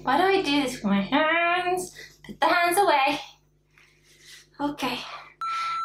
Why do I do this with my hands? Put the hands away. Okay.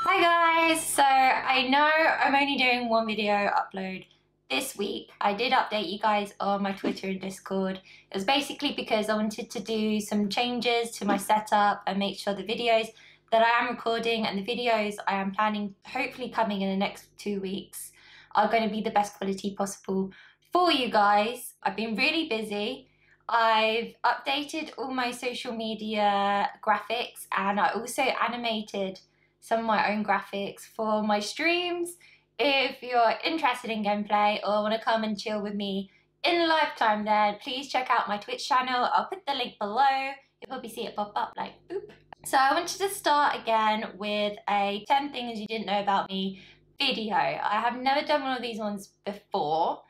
Hi guys, so I know I'm only doing one video upload this week. I did update you guys on my Twitter and Discord. It was basically because I wanted to do some changes to my setup and make sure the videos that I am recording and the videos I am planning hopefully coming in the next 2 weeks are going to be the best quality possible for you guys. I've been really busy. I've updated all my social media graphics and I also animated some of my own graphics for my streams. If you're interested in gameplay or want to come and chill with me in lifetime, then please check out my Twitch channel. I'll put the link below. You'll probably see it pop up like boop. So I wanted to start again with a 10 things you didn't know about me video. I have never done one of these ones before.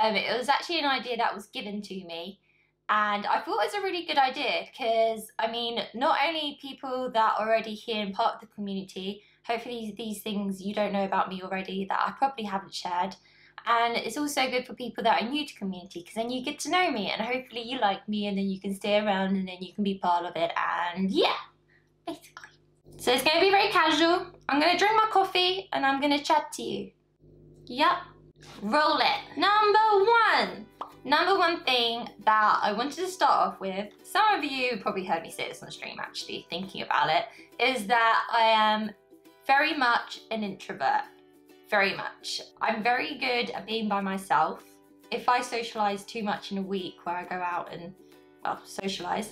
It was actually an idea that was given to me. And I thought it was a really good idea because, I mean, not only people that are already here and part of the community, hopefully these things you don't know about me already that I probably haven't shared. And it's also good for people that are new to community because then you get to know me and hopefully you like me and then you can stay around and then you can be part of it and yeah, basically. So it's going to be very casual. I'm going to drink my coffee and I'm going to chat to you. Yep. Roll it. Number one thing that I wanted to start off with, some of you probably heard me say this on stream actually, thinking about it, is that I am very much an introvert. Very much. I'm very good at being by myself. If I socialise too much in a week where I go out and, well, socialise,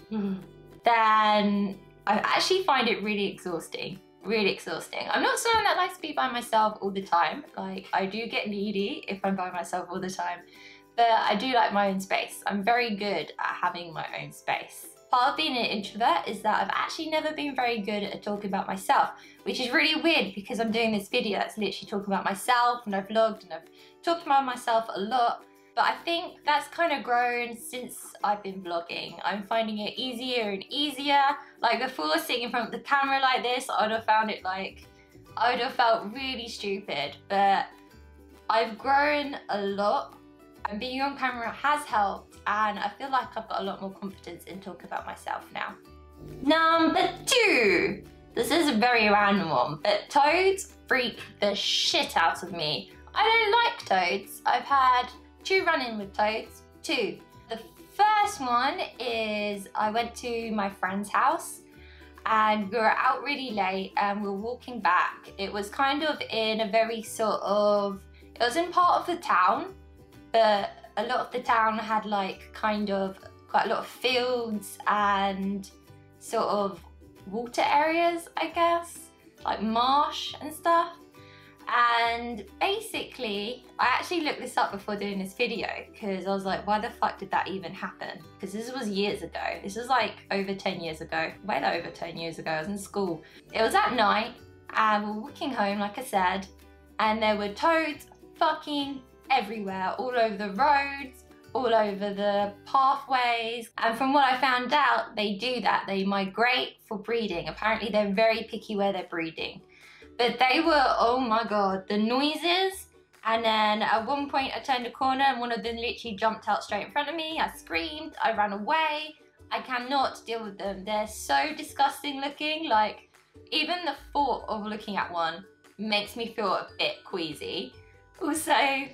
then I actually find it really exhausting. Really exhausting. I'm not someone that likes to be by myself all the time. Like, I do get needy if I'm by myself all the time, but I do like my own space. I'm very good at having my own space. Part of being an introvert is that I've actually never been very good at talking about myself, which is really weird because I'm doing this video that's literally talking about myself and I've vlogged and I've talked about myself a lot. But I think that's kind of grown since I've been vlogging. I'm finding it easier and easier. Like before, sitting in front of the camera like this, I would have found it like, I would have felt really stupid. But I've grown a lot and being on camera has helped and I feel like I've got a lot more confidence in talking about myself now. Number 2. This is a very random one, but toads freak the shit out of me. I don't like toads. I've had 2 run-in with toads. 2. The first one is I went to my friend's house and we were out really late and we were walking back. It was kind of in a very sort of, it was in part of the town, but a lot of the town had like kind of quite a lot of fields and sort of water areas, I guess, like marsh and stuff. And basically, I actually looked this up before doing this video because I was like, why the fuck did that even happen? Because this was years ago. This was like over 10 years ago. Way over 10 years ago, I was in school. It was at night and we were walking home, like I said, and there were toads fucking everywhere, all over the roads, all over the pathways. And from what I found out, they do that. They migrate for breeding. Apparently they're very picky where they're breeding. But they were, oh my god, the noises. And then at one point I turned a corner and one of them literally jumped out straight in front of me. I screamed, I ran away. I cannot deal with them. They're so disgusting looking. Like, even the thought of looking at one makes me feel a bit queasy. Also, I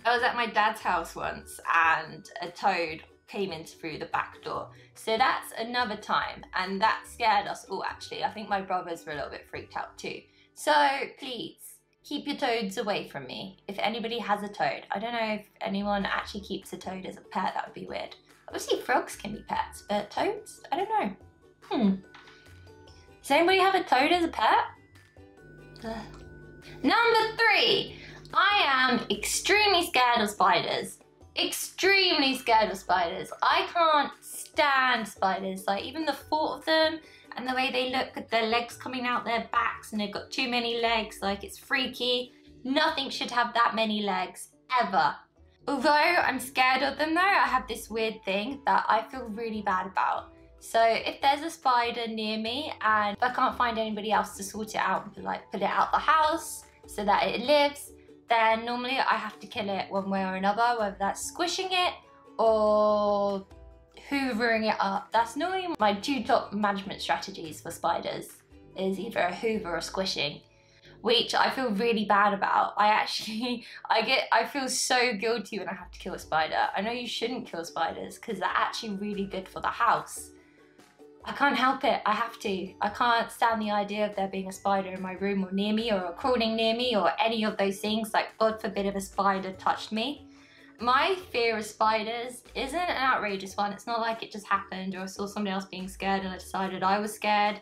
was at my dad's house once and a toad came in through the back door. So that's another time and that scared us all actually. I think my brothers were a little bit freaked out too. So please keep your toads away from me. If anybody has a toad, I don't know if anyone actually keeps a toad as a pet, that would be weird. Obviously frogs can be pets, but toads? I don't know. Does anybody have a toad as a pet? Number 3, I am extremely scared of spiders. Extremely scared of spiders. I can't stand spiders. Like even the thought of them and the way they look at their legs coming out their backs and they've got too many legs, like it's freaky. Nothing should have that many legs, ever. Although I'm scared of them though, I have this weird thing that I feel really bad about. So if there's a spider near me and if I can't find anybody else to sort it out and like put it out the house so that it lives, then normally I have to kill it one way or another, whether that's squishing it or hoovering it up. That's normally my two top management strategies for spiders, is either a hoover or squishing, which I feel really bad about. I feel so guilty when I have to kill a spider. I know you shouldn't kill spiders because they're actually really good for the house. I can't help it, I have to. I can't stand the idea of there being a spider in my room or near me or crawling near me or any of those things. Like, God forbid if a spider touched me. My fear of spiders isn't an outrageous one. It's not like it just happened or I saw somebody else being scared and I decided I was scared.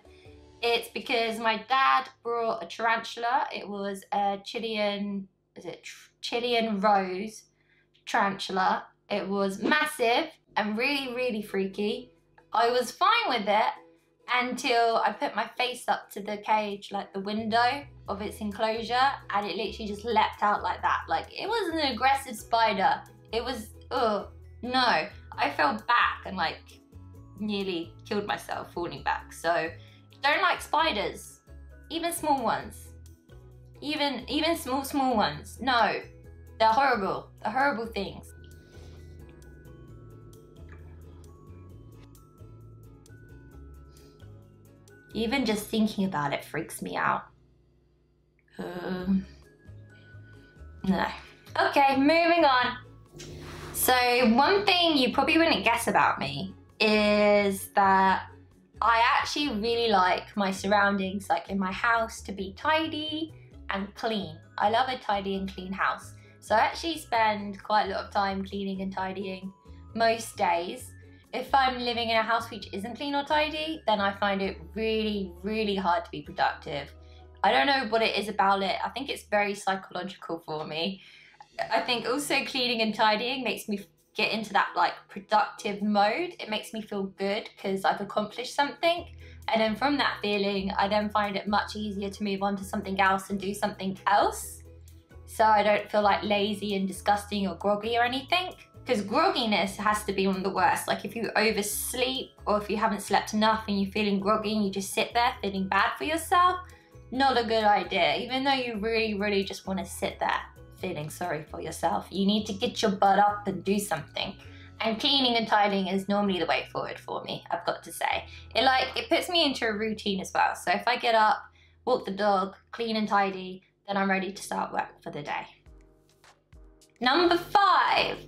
It's because my dad brought a tarantula. It was a Chilean rose tarantula. It was massive and really, really freaky. I was fine with it until I put my face up to the cage, like the window of its enclosure, and it literally just leapt out like that. Like, it was an aggressive spider. It was, no. I fell back and like nearly killed myself falling back. So don't like spiders, even small ones, even small ones. No, they're horrible. They're horrible things. Even just thinking about it freaks me out. No. Okay, moving on. So one thing you probably wouldn't guess about me is that I actually really like my surroundings, like in my house, to be tidy and clean. I love a tidy and clean house. So I actually spend quite a lot of time cleaning and tidying most days. If I'm living in a house which isn't clean or tidy, then I find it really, really hard to be productive. I don't know what it is about it. I think it's very psychological for me. I think also cleaning and tidying makes me get into that like productive mode. It makes me feel good because I've accomplished something. And then from that feeling, I then find it much easier to move on to something else and do something else. So I don't feel like lazy and disgusting or groggy or anything. Because grogginess has to be one of the worst. Like if you oversleep or if you haven't slept enough and you're feeling groggy and you just sit there feeling bad for yourself, not a good idea. Even though you really, really just want to sit there feeling sorry for yourself, you need to get your butt up and do something. And cleaning and tidying is normally the way forward for me, I've got to say. It puts me into a routine as well. So if I get up, walk the dog, clean and tidy, then I'm ready to start work for the day. Number 5.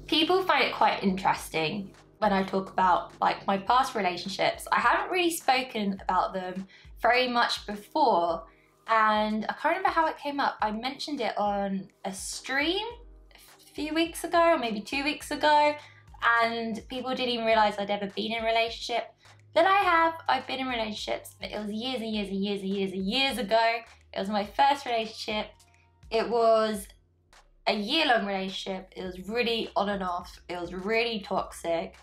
People find it quite interesting when I talk about like my past relationships. I haven't really spoken about them very much before, and I can't remember how it came up. I mentioned it on a stream a few weeks ago, or maybe 2 weeks ago, and people didn't even realize I'd ever been in a relationship. But I have. I've been in relationships. It was years and years and years and years and years ago. It was my first relationship. It was a year-long relationship. It was really on and off. It was really toxic.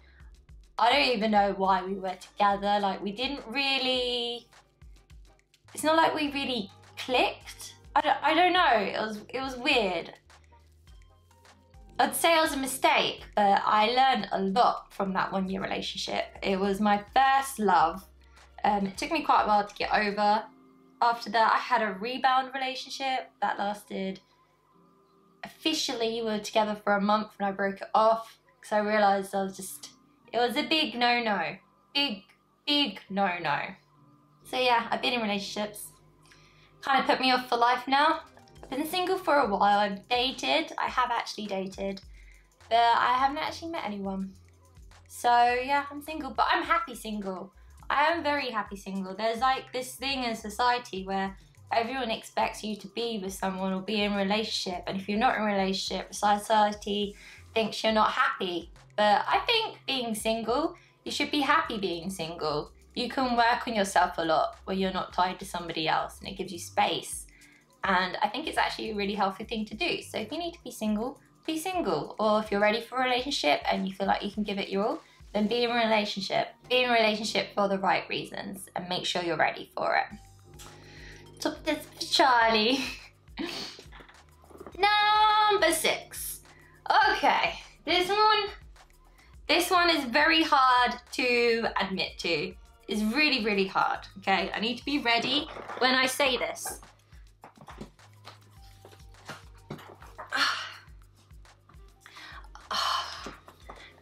I don't even know why we were together. Like, we didn't really, it's not like we really clicked. I don't know. It was weird. I'd say it was a mistake, but I learned a lot from that 1-year relationship. It was my first love. It took me quite a while to get over. After that, I had a rebound relationship that lasted, officially we were together for a month and I broke it off because I realised it was a big no-no. Big no-no. So yeah, I've been in relationships. Kind of put me off for life now. I've been single for a while. I've dated. I have actually dated. But I haven't actually met anyone. So yeah, I'm single, but I'm happy single. I am very happy single. There's like this thing in society where everyone expects you to be with someone or be in a relationship, and if you're not in a relationship, society thinks you're not happy. But I think being single, you should be happy being single. You can work on yourself a lot when you're not tied to somebody else, and it gives you space. And I think it's actually a really healthy thing to do. So if you need to be single, be single. Or if you're ready for a relationship and you feel like you can give it your all, then be in a relationship. Be in a relationship for the right reasons and make sure you're ready for it. So this for Charlie. Number 6. Okay, this one is very hard to admit to. It's really, really hard, okay? I need to be ready when I say this.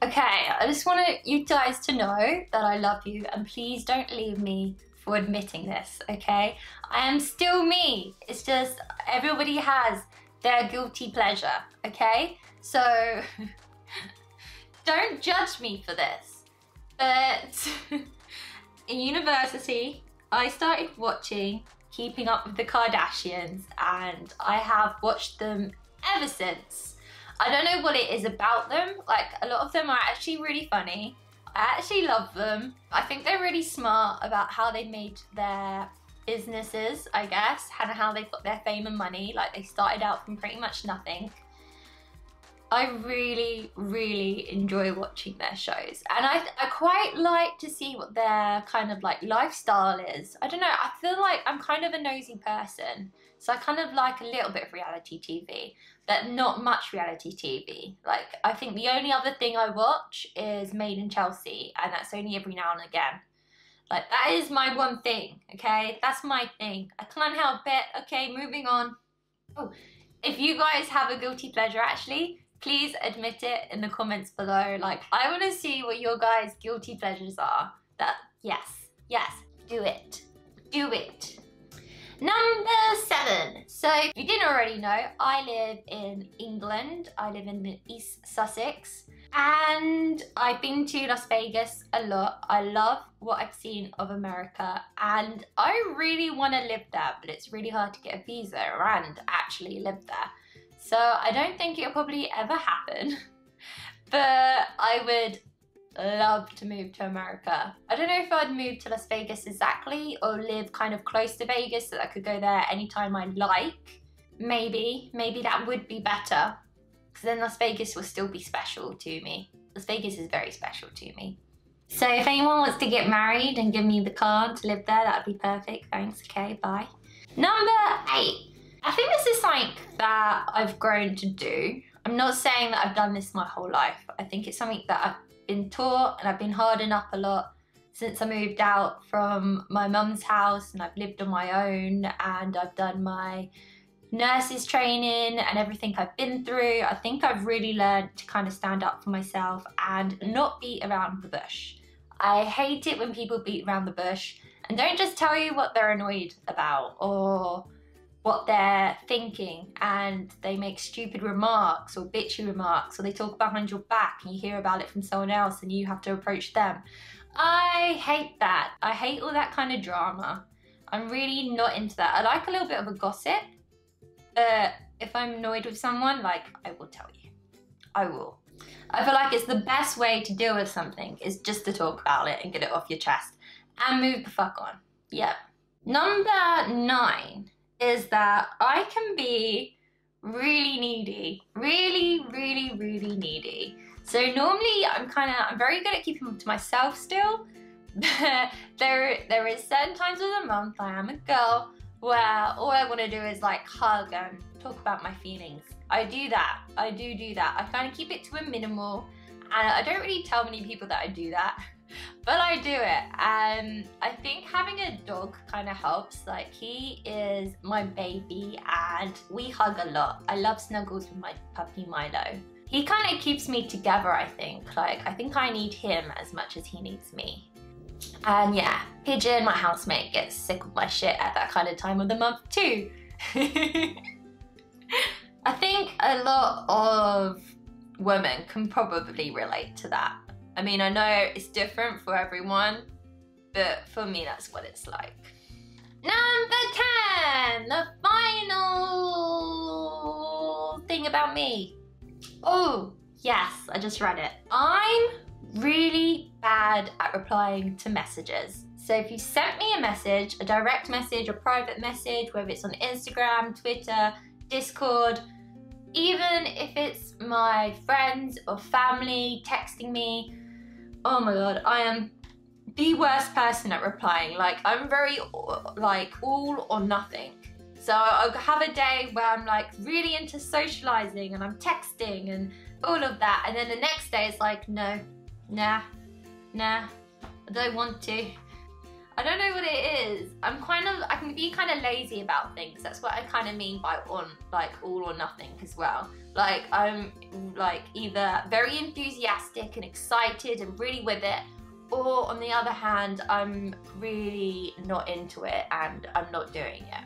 Okay, I just want you guys to know that I love you, and please don't leave me for admitting this, okay? I am still me. It's just everybody has their guilty pleasure, okay? So don't judge me for this. But in university, I started watching Keeping Up with the Kardashians, and I have watched them ever since. I don't know what it is about them. Like, a lot of them are actually really funny. I actually love them. I think they're really smart about how they made their businesses, I guess, and how they've got their fame and money. Like, they started out from pretty much nothing. I really, really enjoy watching their shows. And I quite like to see what their kind of like lifestyle is. I don't know, I feel like I'm kind of a nosy person. So I kind of like a little bit of reality TV, but not much reality TV. Like, I think the only other thing I watch is Made in Chelsea, and that's only every now and again. Like, that is my one thing, okay? That's my thing. I can't help it. Okay, moving on. Oh, if you guys have a guilty pleasure, actually, please admit it in the comments below. Like, I want to see what your guys' guilty pleasures are. Yes, do it. Do it. Number 7. So if you didn't already know, I live in England. I live in the East Sussex. And I've been to Las Vegas a lot. I love what I've seen of America. And I really want to live there, but it's really hard to get a visa and actually live there. So I don't think it'll probably ever happen. But I would love to move to America. I don't know if I'd move to Las Vegas exactly or live kind of close to Vegas so that I could go there anytime I like. Maybe that would be better, because then Las Vegas will still be special to me. Las Vegas is very special to me. So if anyone wants to get married and give me the card to live there, that'd be perfect. Thanks, okay, bye. Number 8. I think this is something that I've grown to do. I'm not saying that I've done this my whole life. I think it's something that I've been taught, and I've been hardened up a lot since I moved out from my mum's house, and I've lived on my own, and I've done my nurses training and everything I've been through. I think I've really learned to kind of stand up for myself and not beat around the bush. I hate it when people beat around the bush and don't just tell you what they're annoyed about or what they're thinking, and they make stupid remarks or bitchy remarks, or they talk behind your back and you hear about it from someone else and you have to approach them. I hate that. I hate all that kind of drama. I'm really not into that. I like a little bit of a gossip, but if I'm annoyed with someone, like, I will tell you. I will. I feel like it's the best way to deal with something is just to talk about it and get it off your chest and move the fuck on. Yep. Number 9 is that I can be really needy. Really needy. So normally I'm very good at keeping to myself still. But there is certain times of the month, I am a girl, where all I want to do is like hug and talk about my feelings. I do that. I do that. I kind of keep it to a minimal, and I don't really tell many people that I do that. But I do it, and I think having a dog kind of helps. Like, he is my baby and we hug a lot. I love snuggles with my puppy Milo. He kind of keeps me together, I think. Like, I think I need him as much as he needs me. And yeah, Pigeon, my housemate, gets sick of my shit at that kind of time of the month too. I think a lot of women can probably relate to that. I mean, I know it's different for everyone, but for me, that's what it's like. Number 10, the final thing about me. Oh, yes, I just read it. I'm really bad at replying to messages. So if you sent me a message, a direct message, a private message, whether it's on Instagram, Twitter, Discord, even if it's my friends or family texting me, oh my god, I am the worst person at replying. Like, I'm very like all or nothing. So I'll have a day where I'm like really into socializing and I'm texting and all of that, and then the next day it's like, no, nah, I don't want to. I don't know what it is. I can be kind of lazy about things. That's what I kind of mean by all or nothing as well. Like I'm like either very enthusiastic and excited and really with it, or on the other hand, I'm really not into it and I'm not doing it.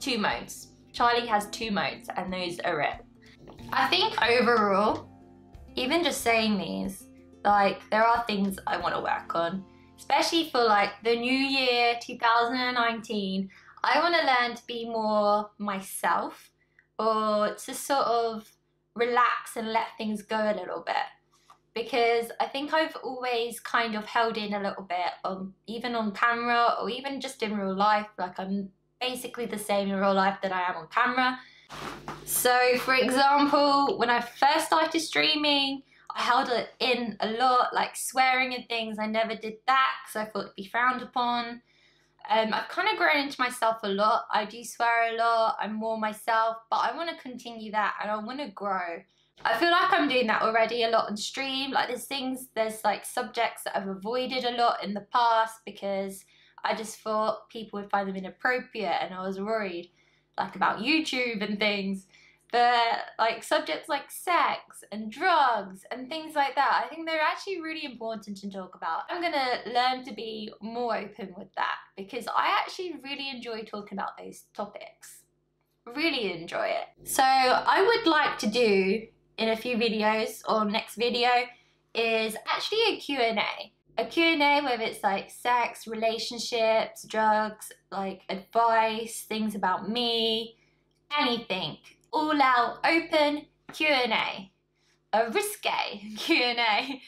2 modes. Charlie has 2 modes and those are it. I think overall, even just saying these, like there are things I want to work on. Especially for like the new year, 2019, I want to learn to be more myself, or to sort of relax and let things go a little bit. Because I think I've always kind of held in a little bit, even on camera or even just in real life. Like I'm basically the same in real life that I am on camera. So for example, when I first started streaming, I held it in a lot, like swearing and things. I never did that because I thought it'd be frowned upon. I've kind of grown into myself a lot. I do swear a lot. I'm more myself, but I want to continue that and I want to grow. I feel like I'm doing that already a lot on stream. Like there's like subjects that I've avoided a lot in the past because I just thought people would find them inappropriate and I was worried like about YouTube and things. But like subjects like sex and drugs and things like that, I think they're actually really important to talk about. I'm gonna learn to be more open with that because I actually really enjoy talking about those topics. Really enjoy it. So I would like to do in a few videos or next video is actually a Q&A. A Q&A whether it's like sex, relationships, drugs, like advice, things about me, anything. All out, open Q&A. A risque Q&A.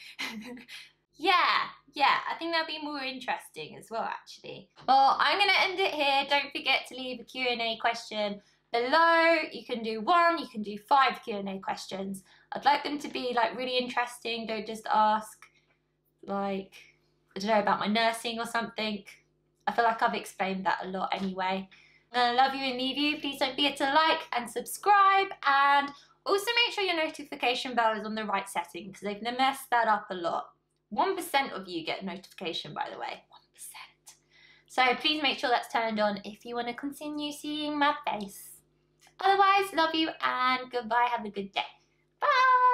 Yeah, I think that'd be more interesting as well, actually. Well, I'm gonna end it here. Don't forget to leave a Q&A question below. You can do 1, you can do 5 Q&A questions. I'd like them to be like really interesting. Don't just ask like, I don't know, about my nursing or something. I feel like I've explained that a lot anyway. I'm gonna love you and leave you. Please don't forget to like and subscribe, and also make sure your notification bell is on the right setting because they've messed that up a lot. 1% of you get a notification, by the way. 1%. So please make sure that's turned on if you want to continue seeing my face. Otherwise, love you and goodbye. Have a good day. Bye.